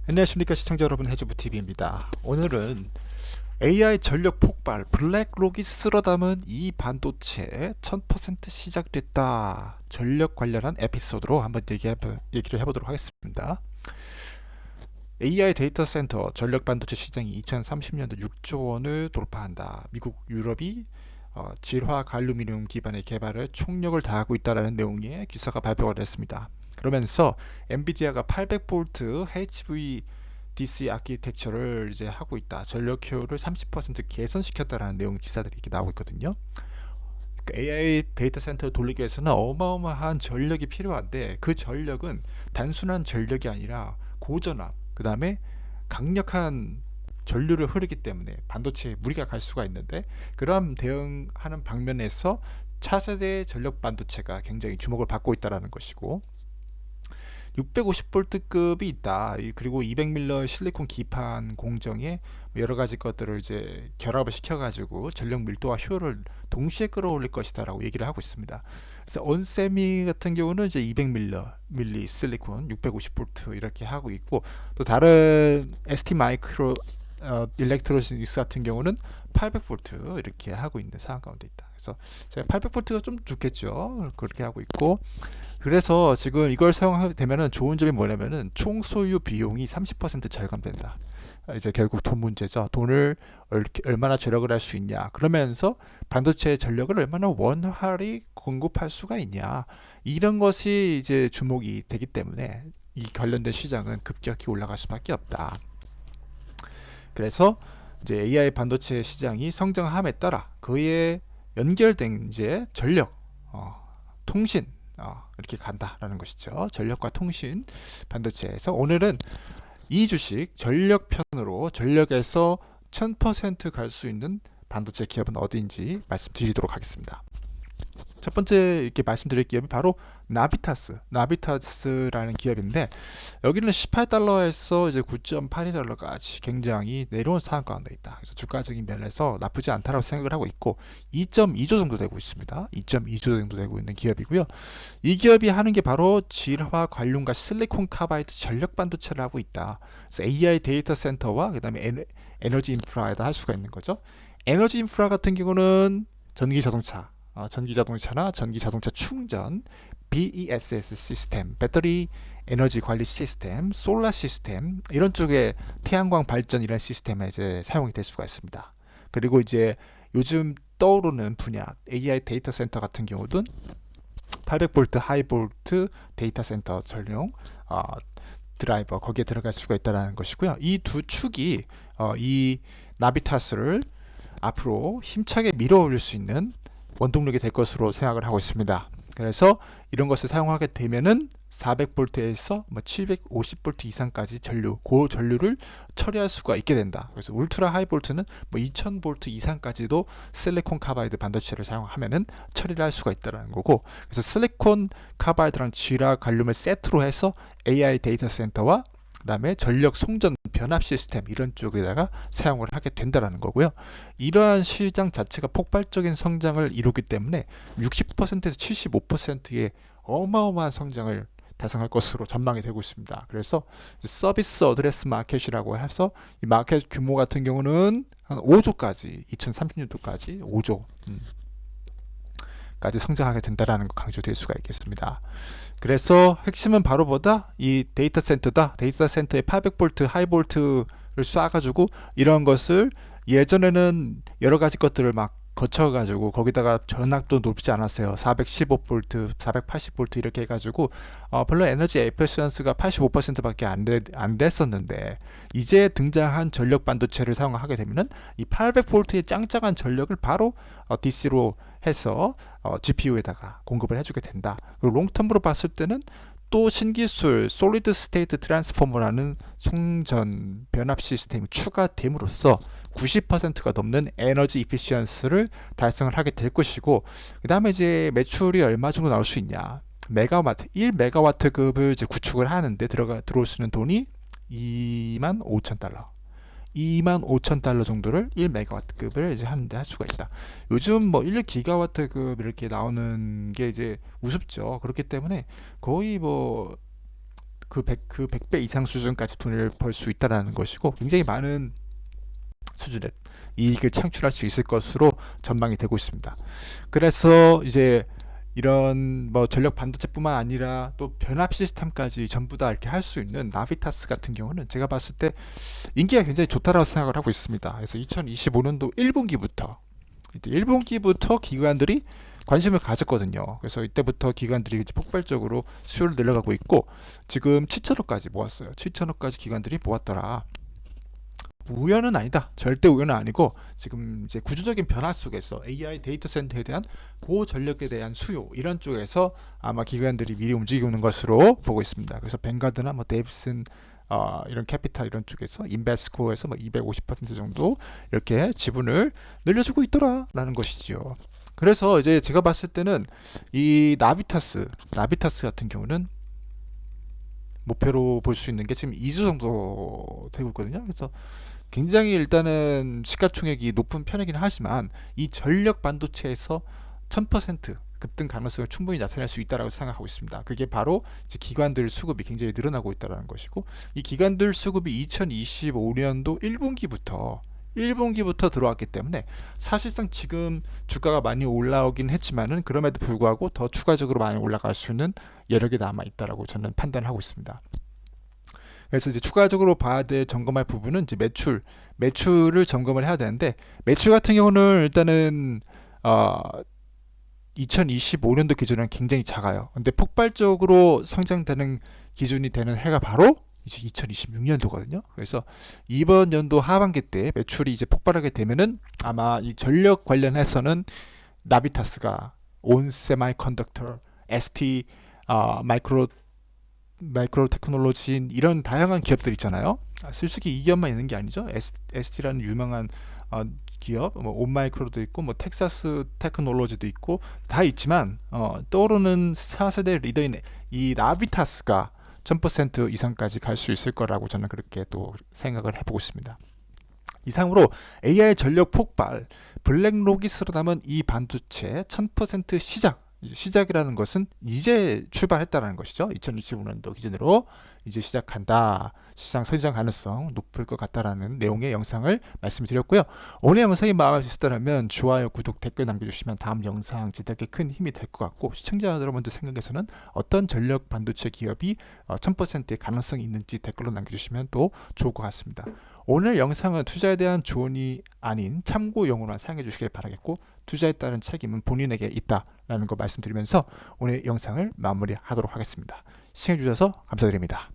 안녕하십니까 시청자 여러분, 해주부TV입니다. 오늘은 AI 전력 폭발, 블랙록이 쓸어 담은 이 반도체 1000% 시작됐다, 전력 관련한 에피소드로 한번 얘기를 해보도록 하겠습니다. AI 데이터 센터 전력 반도체 시장이 2030년도 6조 원을 돌파한다. 미국, 유럽이 질화 갈루미늄 기반의 개발에 총력을 다하고 있다는 내용의 기사가 발표가 됐습니다. 그러면서 엔비디아가 800V HVDC 아키텍처를 이제 하고 있다, 전력 효율을 30% 개선시켰다라는 내용 기사들이 이렇게 나오고 있거든요. AI 데이터 센터를 돌리기 위해서는 어마어마한 전력이 필요한데, 그 전력은 단순한 전력이 아니라 고전압, 그 다음에 강력한 전류를 흐르기 때문에 반도체에 무리가 갈 수가 있는데, 그런 대응하는 방면에서 차세대 전력 반도체가 굉장히 주목을 받고 있다는 것이고, 650V급이 있다. 그리고 200밀러 실리콘 기판 공정에 여러 가지 것들을 이제 결합을 시켜가지고 전력 밀도와 효율을 동시에 끌어올릴 것이다라고 얘기를 하고 있습니다. 그래서 온세미 같은 경우는 이제 200밀러 밀리 실리콘 650V 이렇게 하고 있고, 또 다른 ST 마이크로 일렉트로닉스 같은 경우는 800V 이렇게 하고 있는 상황 가운데 있다. 그래서 제가 800V가 좀 좋겠죠. 그렇게 하고 있고, 그래서 지금 이걸 사용하게 되면은 좋은 점이 뭐냐면은 총 소유 비용이 30% 절감된다. 이제 결국 돈 문제죠. 돈을 얼마나 절약을 할 수 있냐, 그러면서 반도체 전력을 얼마나 원활히 공급할 수가 있냐, 이런 것이 이제 주목이 되기 때문에 이 관련된 시장은 급격히 올라갈 수밖에 없다. 그래서 이제 AI 반도체 시장이 성장함에 따라 그에 연결된 이제 전력, 통신, 이렇게 간다라는 것이죠. 전력과 통신 반도체에서 오늘은 이 주식 전력 편으로, 전력에서 1000% 갈 수 있는 반도체 기업은 어디인지 말씀드리도록 하겠습니다. 첫 번째 이렇게 말씀드릴 기업이 바로 나비타스라는 기업인데, 여기는 18달러에서 이제 9.82달러까지 굉장히 내려온 상황 가운데 있다. 그래서 주가적인 면에서 나쁘지 않다라고 생각을 하고 있고, 2.2조 정도 되고 있습니다. 2.2조 정도 되고 있는 기업이고요. 이 기업이 하는 게 바로 질화 관륨과 실리콘 카바이드 전력 반도체를 하고 있다. 그래서 AI 데이터 센터와 그다음에 에너지 인프라에다 할 수가 있는 거죠. 에너지 인프라 같은 경우는 전기 자동차나 전기 자동차 충전, BESS 시스템, 배터리 에너지 관리 시스템, 솔라 시스템, 이런 쪽에 태양광 발전 이런 시스템에 이제 사용이 될 수가 있습니다. 그리고 이제 요즘 떠오르는 분야 AI 데이터 센터 같은 경우는 800V 하이볼트 데이터 센터 전용 드라이버, 거기에 들어갈 수가 있다는 것이고요. 이 두 축이 이 나비타스를 앞으로 힘차게 밀어 올릴 수 있는 원동력이 될 것으로 생각을 하고 있습니다. 그래서 이런 것을 사용하게 되면은 400V에서 750V 이상까지 고전류를 처리할 수가 있게 된다. 그래서 울트라 하이볼트는 2000V 이상까지도 실리콘 카바이드 반도체를 사용하면은 처리를 할 수가 있다는 거고, 그래서 실리콘 카바이드랑 질화 갈륨을 세트로 해서 AI 데이터 센터와 그다음에 전력 송전 변압 시스템 이런 쪽에다가 사용을 하게 된다라는 거고요. 이러한 시장 자체가 폭발적인 성장을 이루기 때문에 60%에서 75%의 어마어마한 성장을 달성할 것으로 전망이 되고 있습니다. 그래서 서비스 어드레스 마켓이라고 해서 이 마켓 규모 같은 경우는 한 5조까지, 2030년도까지 5조 까지 성장하게 된다라는 거 강조드릴 수가 있겠습니다. 그래서 핵심은 바로 이 데이터 센터다. 데이터 센터에 800V 하이볼트를 쏴가지고 이런 것을, 예전에는 여러 가지 것들을 막 거쳐가지고 거기다가 전압도 높지 않았어요. 415V, 480V 이렇게 해가지고 별로 에너지 에피시언스가 85%밖에 안 됐었는데, 이제 등장한 전력 반도체를 사용하게 되면은 이 800V의 짱짱한 전력을 바로 DC로 해서 GPU에다가 공급을 해주게 된다. 그리고 롱텀으로 봤을 때는 또 신기술 솔리드 스테이트 트랜스포머라는 송전 변압 시스템이 추가됨으로써 90%가 넘는 에너지 이피시언스를 달성을 하게 될 것이고, 그 다음에 이제 매출이 얼마 정도 나올 수 있냐, 1메가와트급을 이제 구축을 하는데 들어올 수 있는 돈이 25,000달러 25,000달러 정도를 1메가와트급을 이제 하는데 할 수가 있다. 요즘 1기가와트급 이렇게 나오는 게 이제 우습죠. 그렇기 때문에 거의 그 100배 이상 수준까지 돈을 벌 수 있다라는 것이고, 굉장히 많은 수준의 이익을 창출할 수 있을 것으로 전망이 되고 있습니다. 그래서 이제 이런 뭐 전력 반도체뿐만 아니라 또 변압 시스템까지 전부 다 이렇게 할 수 있는 나비타스 같은 경우는 제가 봤을 때 인기가 굉장히 좋다라고 생각을 하고 있습니다. 그래서 2025년도 1분기부터 기관들이 관심을 가졌거든요. 그래서 이때부터 기관들이 이제 폭발적으로 수요를 늘려가고 있고, 지금 7천억까지 모았어요. 7천억까지 기관들이 모았더라. 우연은 아니다. 절대 우연은 아니고, 지금 이제 구조적인 변화 속에서 AI 데이터 센터에 대한 고전력에 대한 수요, 이런 쪽에서 아마 기관들이 미리 움직이고 있는 것으로 보고 있습니다. 그래서 뱅가드나 뭐 데이비슨 이런 캐피탈 이런 쪽에서 인베스코에서 뭐 250% 정도 이렇게 지분을 늘려주고 있더라라는 것이지요. 그래서 이제 제가 봤을 때는 이 나비타스 같은 경우는 목표로 볼 수 있는 게 지금 2주 정도 되고 있거든요. 그래서 굉장히 일단은 시가총액이 높은 편이긴 하지만 이 전력 반도체에서 1000% 급등 가능성을 충분히 나타낼 수 있다고 생각하고 있습니다. 그게 바로 이제 기관들 수급이 굉장히 늘어나고 있다는 것이고, 이 기관들 수급이 2025년도 1분기부터 들어왔기 때문에 사실상 지금 주가가 많이 올라오긴 했지만은 그럼에도 불구하고 더 추가적으로 많이 올라갈 수 있는 여력이 남아 있다라고 저는 판단하고 있습니다. 그래서 이제 추가적으로 봐야 될 점검할 부분은 이제 매출을 점검을 해야 되는데, 매출 같은 경우는 일단은 2025년도 기준은 굉장히 작아요. 근데 폭발적으로 성장되는 기준이 되는 해가 바로 이제 2026년도거든요. 그래서 이번 연도 하반기 때 매출이 이제 폭발하게 되면은 아마 이 전력 관련해서는 나비타스가 온 세마이컨덕터, ST 마이크로 테크놀로지 이런 다양한 기업들 있잖아요. 솔직히 이 기업만 있는 게 아니죠. ST라는 유명한 기업, 뭐 온마이크로도 있고, 뭐 텍사스 테크놀로지도 있고 다 있지만 떠오르는 4세대 리더인 이 나비타스가 1000% 이상까지 갈 수 있을 거라고 저는 그렇게 또 생각을 해보고 있습니다. 이상으로 AI 전력 폭발, 블랙록이스로 남은 이 반도체 1000% 시작이라는 것은 이제 출발했다는 것이죠. 2025년도 기준으로 이제 시작한다. 시장 선정 가능성 높을 것 같다라는 내용의 영상을 말씀드렸고요. 오늘 영상이 마음에 드셨다면 좋아요, 구독, 댓글 남겨주시면 다음 영상 제작에 큰 힘이 될 것 같고, 시청자 여러분들 생각에서는 어떤 전력 반도체 기업이 1000%의 가능성이 있는지 댓글로 남겨주시면 또 좋을 것 같습니다. 오늘 영상은 투자에 대한 조언이 아닌 참고용으로만 사용해 주시길 바라겠고, 투자에 따른 책임은 본인에게 있다라는 거 말씀드리면서 오늘 영상을 마무리하도록 하겠습니다. 시청해 주셔서 감사드립니다.